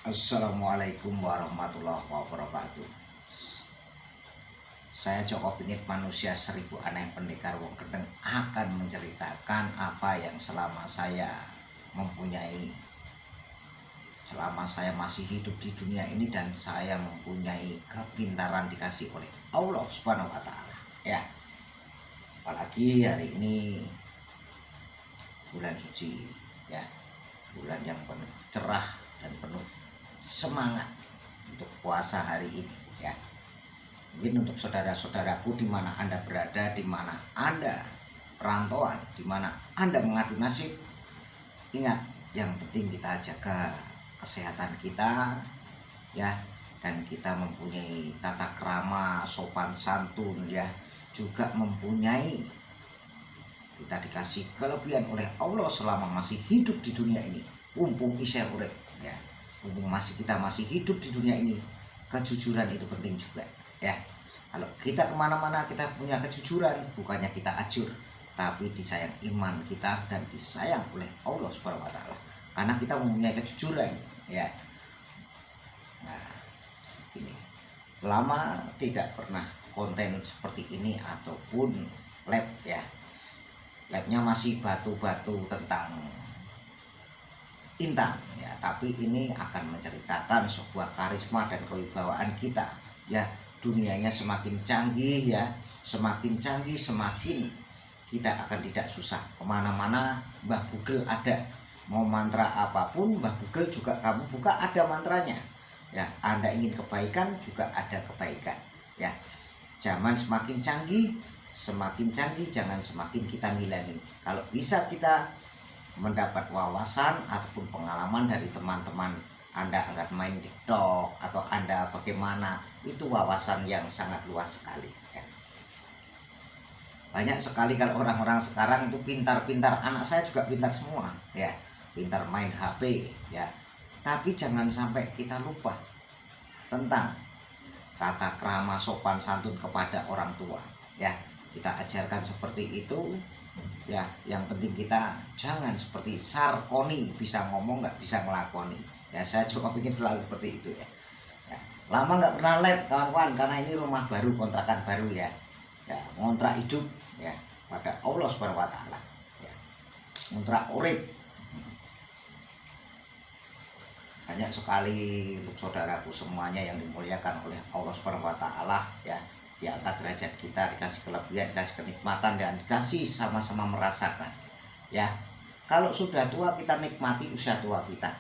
Assalamualaikum warahmatullahi wabarakatuh. Saya Joko Bingit, manusia seribu aneh pendekar wong gendeng, akan menceritakan apa yang selama saya masih hidup di dunia ini dan saya mempunyai kepintaran dikasih oleh Allah Subhanahu wa taala. Ya. Apalagi hari ini bulan suci, ya. Bulan yang penuh cerah dan penuh semangat untuk puasa hari ini, ya. Mungkin untuk saudara-saudaraku di mana Anda berada, di mana Anda perantauan, di mana Anda mengadu nasib, ingat yang penting kita jaga kesehatan kita, ya, dan kita mempunyai tata krama, sopan santun, ya, juga mempunyai, kita dikasih kelebihan oleh Allah selama masih hidup di dunia ini. Mumpung isih urip, ya. Mumpung kita masih hidup di dunia ini, kejujuran itu penting juga, ya. Kalau kita kemana-mana kita punya kejujuran, bukannya kita ajur, tapi disayang iman kita dan disayang oleh Allah Subhanahu wa taala. Karena kita mempunyai kejujuran, ya. Nah, ini lama tidak pernah konten seperti ini ataupun lab, ya. Labnya masih batu-batu tentang Intan, ya, tapi ini akan menceritakan sebuah karisma dan kewibawaan kita, ya. Dunianya semakin canggih, ya, semakin canggih semakin kita akan tidak susah kemana-mana. Mbah Google ada, mau mantra apapun Mbah Google juga kamu buka ada mantranya, ya. Anda ingin kebaikan juga ada kebaikan, ya. Zaman semakin canggih jangan semakin kita ngilani. Kalau bisa kita mendapat wawasan ataupun pengalaman dari teman-teman Anda akan main TikTok atau Anda bagaimana, itu wawasan yang sangat luas sekali, ya. Banyak sekali kalau orang-orang sekarang itu pintar-pintar, anak saya juga pintar semua, ya, pintar main HP, ya. Tapi jangan sampai kita lupa tentang tata krama sopan santun kepada orang tua, ya. Kita ajarkan seperti itu, ya. Yang penting kita jangan seperti Sarkoni, bisa ngomong nggak bisa ngelakoni, ya. Saya juga ingin selalu seperti itu, ya. Lama nggak pernah live kawan-kawan karena ini rumah baru, kontrakan baru, ya. Ya, ngontrak hidup, ya, pada Allah Subhanahu wa taala, ya. Ngontrak urip. Banyak sekali untuk saudaraku semuanya yang dimuliakan oleh Allah Subhanahu wa taala, ya. Diangkat derajat kita, dikasih kelebihan, dikasih kenikmatan, dan dikasih sama-sama merasakan, ya. Kalau sudah tua kita nikmati usia tua kita.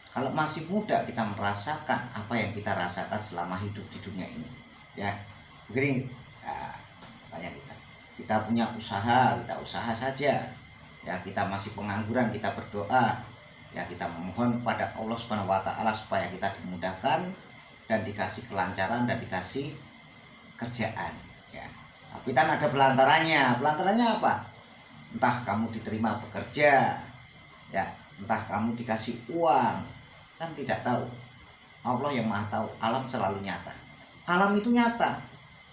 Kalau masih muda kita merasakan apa yang kita rasakan selama hidup di dunia ini, ya. Begini, ya, tanya kita punya usaha, kita usaha saja, ya. Kita masih pengangguran, kita berdoa, ya, kita memohon kepada Allah Subhanahu wa taala supaya kita dimudahkan dan dikasih kelancaran dan dikasih kerjaan, ya. Tapi kan ada pelantarannya. Pelantarannya apa? Entah kamu diterima bekerja, ya, entah kamu dikasih uang, kan tidak tahu. Allah yang maha tahu. Alam selalu nyata. Alam itu nyata.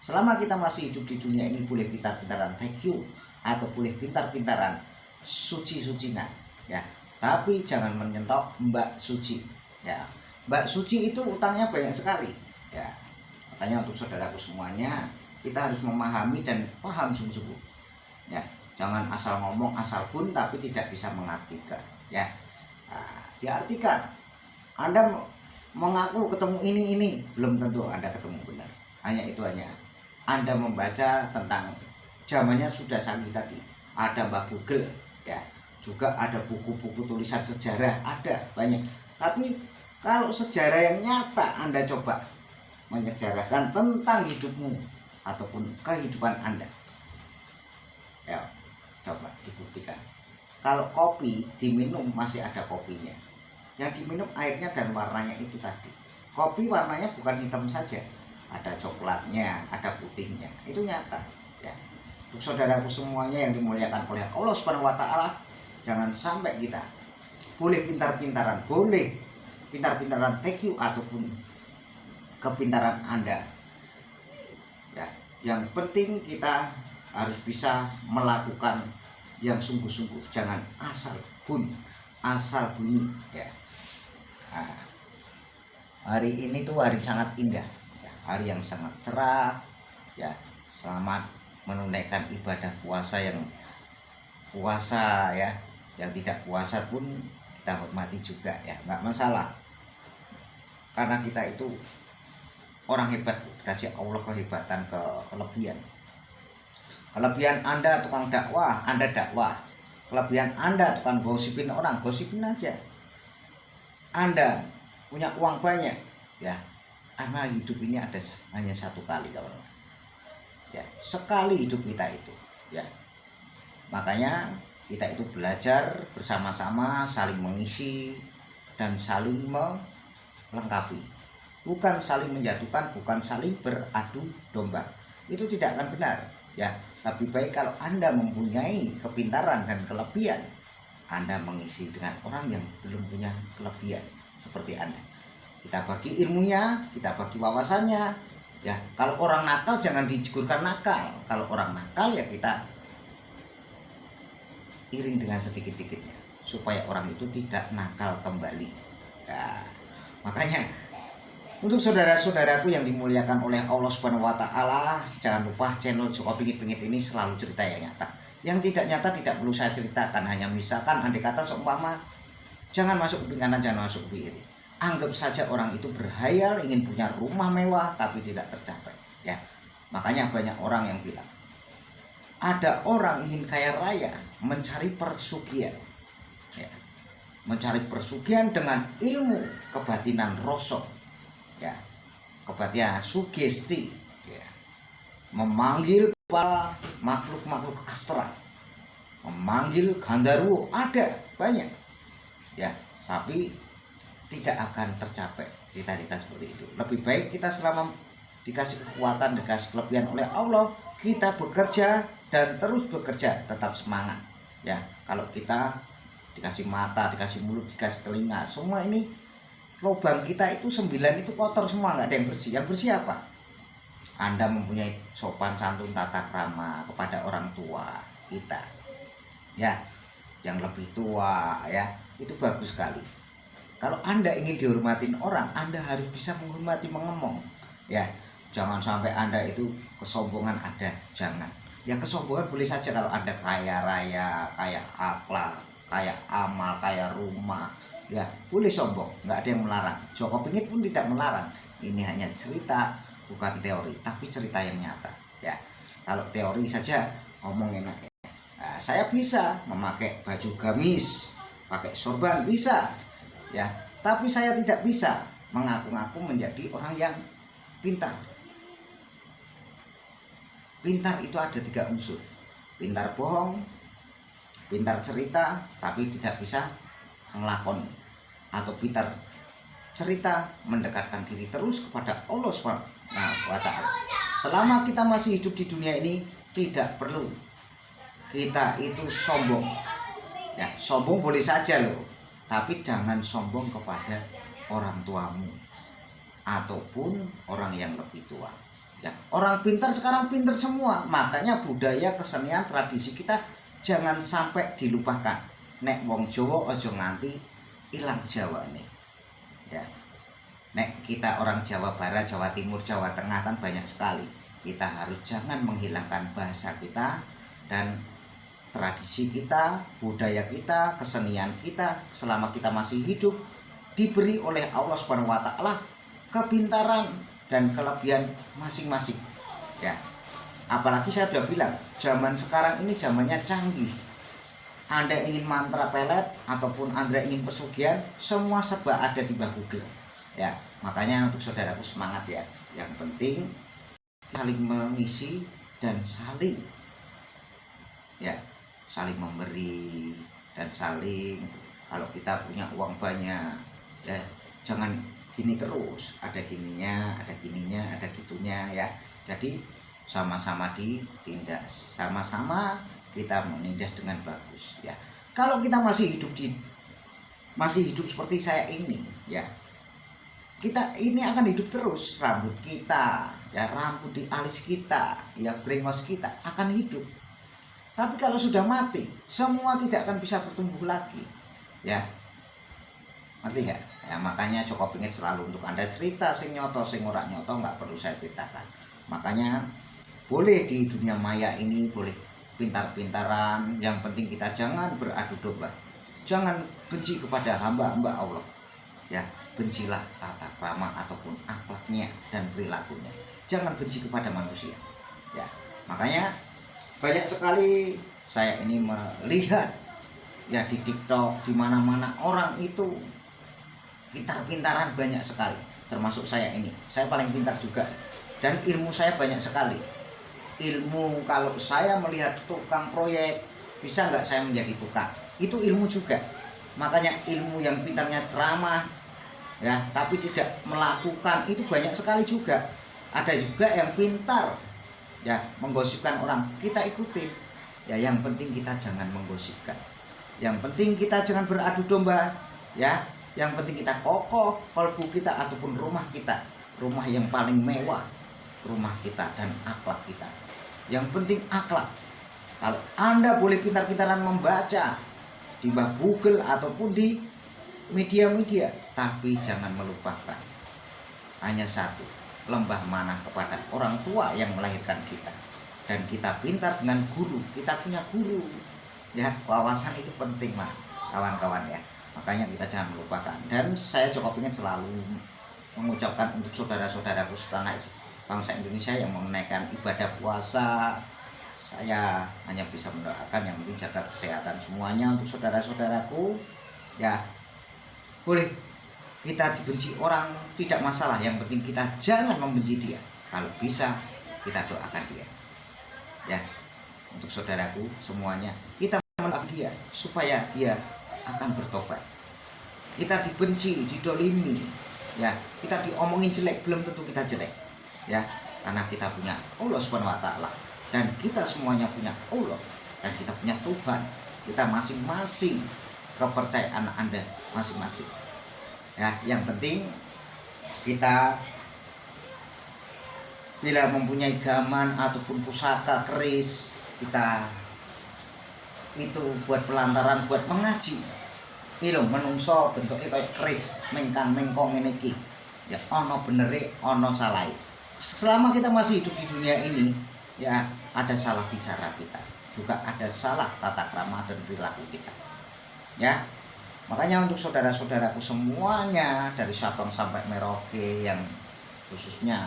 Selama kita masih hidup di dunia ini, boleh pintar-pintaran thank you atau boleh pintar-pintaran suci-sucinan, ya. Tapi jangan menyentok Mbak Suci, ya. Mbak Suci itu utangnya banyak sekali, ya. Makanya untuk saudaraku semuanya, kita harus memahami dan paham sungguh-sungguh, ya. Jangan asal ngomong asal pun tapi tidak bisa mengartikan, ya. Nah, diartikan. Anda mengaku ketemu ini belum tentu Anda ketemu benar. Hanya itu hanya. Anda membaca tentang zamannya sudah canggih tadi. Ada Mbak Google, ya. Juga ada buku-buku tulisan sejarah, ada banyak. Tapi kalau sejarah yang nyata Anda coba menyejarahkan tentang hidupmu ataupun kehidupan Anda, ya, coba dibuktikan. Kalau kopi diminum masih ada kopinya, yang diminum airnya dan warnanya itu tadi. Kopi warnanya bukan hitam saja, ada coklatnya, ada putihnya, itu nyata, ya. Untuk saudaraku semuanya yang dimuliakan oleh Allah Subhanahu wa taala, jangan sampai kita boleh pintar-pintaran, boleh pintar-pintaran thank you ataupun kepintaran Anda, ya. Yang penting kita harus bisa melakukan yang sungguh-sungguh, jangan asal bunyi, ya. Nah, Hari ini tuh hari sangat indah, ya, hari yang sangat cerah, ya. Selamat menunaikan ibadah puasa yang puasa ya, yang tidak puasa pun kita hormati juga ya, nggak masalah. Karena kita itu orang hebat, kasih Allah kehebatan, kelebihan. Kelebihan Anda tukang dakwah, Anda dakwah. Kelebihan Anda tukang gosipin orang, gosipin aja. Anda punya uang banyak ya, karena hidup ini ada hanya satu kali kawan, ya sekali hidup kita itu ya. Makanya kita itu belajar bersama-sama, saling mengisi dan saling melengkapi, bukan saling menjatuhkan, bukan saling beradu domba. Itu tidak akan benar ya. Lebih baik kalau Anda mempunyai kepintaran dan kelebihan, Anda mengisi dengan orang yang belum punya kelebihan seperti Anda. Kita bagi ilmunya, kita bagi wawasannya ya. Kalau orang nakal jangan dijugurkan nakal. Kalau orang nakal ya kita iring dengan sedikit-sedikitnya supaya orang itu tidak nakal kembali ya. Makanya untuk saudara-saudaraku yang dimuliakan oleh Allah Subhanahu wa taala, jangan lupa channel Joko Pingit-Pingit ini selalu cerita yang nyata. Yang tidak nyata tidak perlu saya ceritakan, hanya misalkan andai kata seumpama jangan masuk kuping kanan, jangan masuk kuping kiri. Anggap saja orang itu berhayal ingin punya rumah mewah tapi tidak tercapai ya. Makanya banyak orang yang bilang ada orang ingin kaya raya mencari persugihan ya. Mencari persugihan dengan ilmu kebatinan rosok ya, kebatinan sugesti ya. Memanggil para makhluk-makhluk astral, memanggil gandarwo, ada banyak ya, tapi tidak akan tercapai cita-cita seperti itu. Lebih baik kita selama dikasih kekuatan, dikasih kelebihan oleh Allah, kita bekerja dan terus bekerja, tetap semangat ya. Kalau kita dikasih mata, dikasih mulut, dikasih telinga, semua ini lubang kita itu 9 itu kotor semua, nggak ada yang bersih. Yang bersih apa? Anda mempunyai sopan santun tata krama kepada orang tua kita ya, yang lebih tua ya, itu bagus sekali. Kalau Anda ingin dihormatin orang, Anda harus bisa menghormati, mengemong ya. Jangan sampai Anda itu kesombongan ada, jangan. Ya kesombongan boleh saja kalau Anda kaya raya, kaya akhlak, kaya amal, kaya rumah ya, boleh sombong, nggak ada yang melarang. Joko Pingit pun tidak melarang. Ini hanya cerita, bukan teori, tapi cerita yang nyata ya. Kalau teori saja ngomong enak ya. Nah, saya bisa memakai baju gamis, pakai sorban bisa ya, tapi saya tidak bisa mengaku-ngaku menjadi orang yang pintar. Pintar itu ada 3 unsur: pintar bohong, pintar cerita tapi tidak bisa melakoni, atau pintar cerita mendekatkan diri terus kepada Allah Subhanahu wa taala. Selama kita masih hidup di dunia ini, tidak perlu kita itu sombong ya. Sombong boleh saja loh, tapi jangan sombong kepada orang tuamu ataupun orang yang lebih tua ya. Orang pintar sekarang pintar semua, makanya budaya, kesenian, tradisi kita jangan sampai dilupakan. Nek wong Jawa ojo nganti ilang Jawa nih ya. Nek kita orang Jawa Barat, Jawa Timur, Jawa Tengah kan banyak sekali. Kita harus jangan menghilangkan bahasa kita dan tradisi kita, budaya kita, kesenian kita. Selama kita masih hidup, diberi oleh Allah Subhanahu wa taala kepintaran dan kelebihan masing-masing ya. Apalagi saya sudah bilang, zaman sekarang ini zamannya canggih. Anda ingin mantra pelet ataupun Anda ingin pesugihan, semua serba ada di bawah Google ya. Makanya untuk saudaraku semangat ya. Yang penting saling mengisi dan saling ya, saling memberi dan saling, kalau kita punya uang banyak ya jangan gini terus, ada gininya, ada gininya, ada gitunya ya. Jadi sama-sama ditindas, sama-sama kita menindas dengan bagus ya. Kalau kita masih hidup seperti saya ini ya, kita ini akan hidup terus. Rambut kita ya, rambut di alis kita ya, brengos kita akan hidup. Tapi kalau sudah mati, semua tidak akan bisa bertumbuh lagi ya. Ngerti nggak? Ya makanya Joko Pingit selalu untuk Anda cerita sing nyoto sing ora nyoto nggak perlu saya ceritakan. Makanya boleh di dunia maya ini boleh pintar-pintaran, yang penting kita jangan beradu domba. Jangan benci kepada hamba-hamba Allah. Ya, bencilah tata krama ataupun akhlaknya dan perilakunya. Jangan benci kepada manusia. Ya, makanya banyak sekali saya ini melihat ya di TikTok, di mana-mana orang itu pintar-pintaran banyak sekali, termasuk saya ini. Saya paling pintar juga dan ilmu saya banyak sekali. Ilmu, kalau saya melihat tukang proyek, bisa nggak saya menjadi tukang? Itu ilmu juga. Makanya ilmu yang pintarnya ceramah ya, tapi tidak melakukan, itu banyak sekali juga. Ada juga yang pintar ya menggosipkan orang, kita ikutin. Ya yang penting kita jangan menggosipkan. Yang penting kita jangan beradu domba ya. Yang penting kita kokoh kalbu kita ataupun rumah kita, rumah yang paling mewah, rumah kita dan akhlak kita. Yang penting akhlak. Kalau Anda boleh pintar-pintaran membaca di Google ataupun di media-media, tapi jangan melupakan hanya satu, lembah mana kepada orang tua yang melahirkan kita. Dan kita pintar dengan guru, kita punya guru ya, wawasan itu penting mah kawan-kawan ya. Makanya kita jangan melupakan. Dan saya Joko Pingit selalu mengucapkan untuk saudara-saudaraku setanah bangsa Indonesia yang menunaikan ibadah puasa, saya hanya bisa mendoakan yang penting jaga kesehatan semuanya untuk saudara-saudaraku ya. Boleh kita dibenci orang tidak masalah, yang penting kita jangan membenci dia. Kalau bisa kita doakan dia ya. Untuk saudaraku semuanya, kita mendoakan dia supaya dia akan bertobat. Kita dibenci, didolimi ya, kita diomongin jelek, belum tentu kita jelek ya, karena kita punya Allah Subhanahu wa taala dan kita semuanya punya Allah dan kita punya Tuhan. Kita masing-masing, kepercayaan Anda masing-masing ya. Yang penting kita bila mempunyai gaman ataupun pusaka keris, kita itu buat pelantaran, buat mengaji. Itu menungso bentuknya kayak keris mengkang mengkong ini ki ya, ono benere ono salah. Selama kita masih hidup di dunia ini ya, ada salah bicara kita, juga ada salah tata krama dan perilaku kita ya. Makanya untuk saudara-saudaraku semuanya dari Sabang sampai Merauke, yang khususnya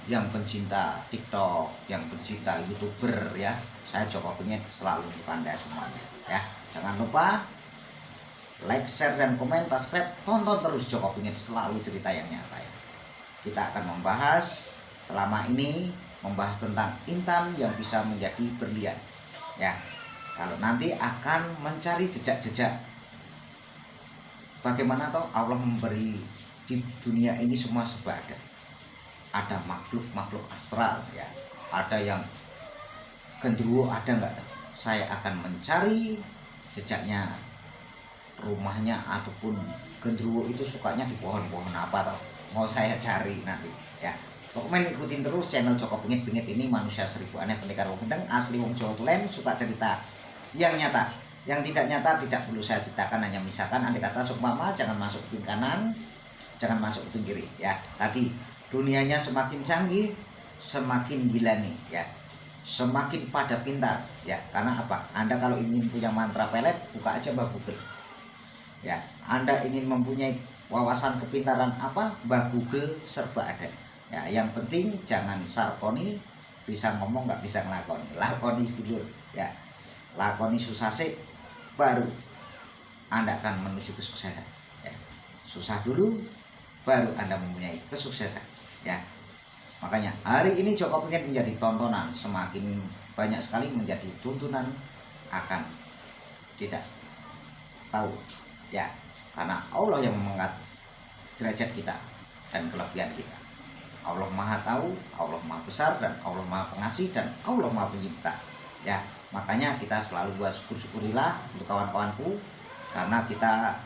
yang pencinta TikTok, yang pencinta YouTuber ya, saya Joko Pingit selalu untuk Anda semuanya ya. Jangan lupa like, share dan komen, subscribe, tonton terus Joko Pingit selalu cerita yang nyata ya. Kita akan membahas selama ini, membahas tentang intan yang bisa menjadi berlian ya. Kalau nanti akan mencari jejak-jejak bagaimana toh Allah memberi di dunia ini semua serba ada. Ada makhluk-makhluk astral ya, ada yang genderuwo, ada enggak? Saya akan mencari jejaknya, rumahnya ataupun genderuwo itu sukanya di pohon-pohon apa toh, mau saya cari nanti ya. Pokoknya ikutin terus channel Joko Pingit. Pingit ini manusia seribu aneh pendekar wong gendeng, asli wong Jawa Tulen, suka cerita yang nyata. Yang tidak nyata tidak perlu saya ceritakan, hanya misalkan andai kata seumpama jangan masuk kuping kanan, jangan masuk kuping kiri ya. Tadi dunianya semakin canggih, semakin gila nih ya, semakin pada pintar ya. Karena apa? Anda kalau ingin punya mantra pelet, buka aja Google ya. Anda ingin mempunyai wawasan kepintaran apa, Google serba ada ya. Yang penting jangan sarkoni, bisa ngomong nggak bisa ngelakoni, lakoni sedulur ya. Lakoni susah sih, baru Anda akan menuju kesuksesan ya. Susah dulu baru Anda mempunyai kesuksesan ya. Makanya hari ini Joko Pingit menjadi tontonan, semakin banyak sekali menjadi tuntunan, akan tidak tahu ya, karena Allah yang mengangkat derajat kita dan kelebihan kita. Allah Maha tahu, Allah Maha besar, dan Allah Maha pengasih, dan Allah Maha pencipta ya. Makanya kita selalu buat syukur-syukurilah untuk kawan-kawanku, karena kita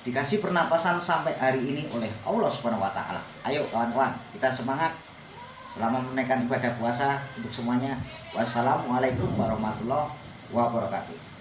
dikasih pernapasan sampai hari ini oleh Allah Subhanahu wa taala. Ayo kawan-kawan, kita semangat selama menunaikan ibadah puasa untuk semuanya. Wassalamualaikum warahmatullahi wabarakatuh.